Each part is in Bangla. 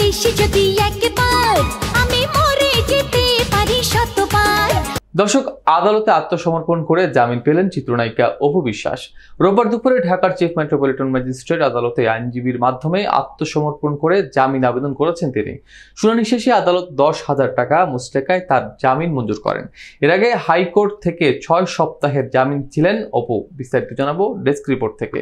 ভালোবেসে যদি একবার আমি মরে যেতে পারি শতবার। দর্শক, আদালতে আত্মসমর্পণ করে জামিন পেলেন চিত্রনায়িকা অপু বিশ্বাস। রোববার দুপুরে ঢাকার চিফ মেট্রোপলিটন ম্যাজিস্ট্রেট আদালতে আইনজীবীর মাধ্যমে আত্মসমর্পণ করে জামিন আবেদন করেছেন তিনি। শুনানি শেষে আদালত 10,000 টাকা মুচলেকায় তার জামিন মঞ্জুর করেন। এর আগে হাইকোর্ট থেকে 6 সপ্তাহের জামিন ছিলেন অপু। বিস্তারিত জানাবো ডেস্ক রিপোর্ট থেকে।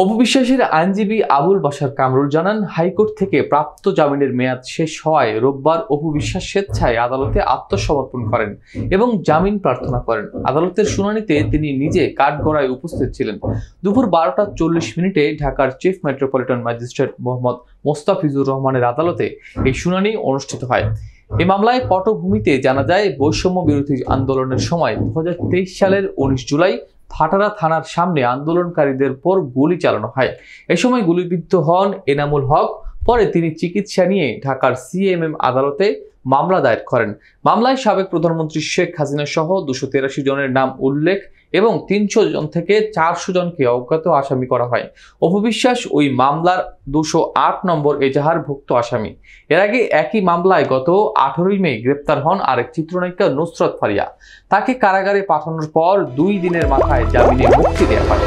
অপু বিশ্বাসের আইনজীবী আবুল বাশার কামরুল জানান, হাইকোর্ট থেকে প্রাপ্ত জামিনের মেয়াদ শেষ হওয়ায় রোববার অপু বিশ্বাস স্বেচ্ছায় আদালতে আত্মসমর্পণ করেন এবং জামিন প্রার্থনা করেন। আদালতের শুনানিতে তিনি নিজে কাঠগড়ায় উপস্থিত ছিলেন। দুপুর 12:40 ঢাকার chief metropolitan magistrate Mohammad Mostafizur রহমানের আদালতে এই শুনানি অনুষ্ঠিত হয়। এই মামলায় পটভূমিতে জানা যায়, বৈষম্য বিরোধী আন্দোলনের সময় 2023 সালের 19 জুলাই ভাটারা থানার সামনে আন্দোলনকারীদের উপর গুলি চালানো হয়। এ সময় গুলিবিদ্ধ হন এনামুল হক। পরে তিনি চিকিৎসা নিয়ে ঢাকার সিএমএম আদালতে মামলা দায়ের করেন। মামলায় সাবেক প্রধানমন্ত্রী শেখ হাসিনা সহ 283 জনের নাম উল্লেখ এবং 300 জন থেকে 400 জনকে অজ্ঞাত আসামি করা হয়। অপু বিশ্বাস ওই মামলার 208 নম্বর এজাহারভুক্ত আসামি। এর আগে একই মামলায় গত 18 মে গ্রেপ্তার হন আরেক চিত্রনায়িকা নুসরাত ফারিয়া। তাকে কারাগারে পাঠানোর পর 2 দিনের মাথায় জামিনে মুক্তি দেওয়া হয়।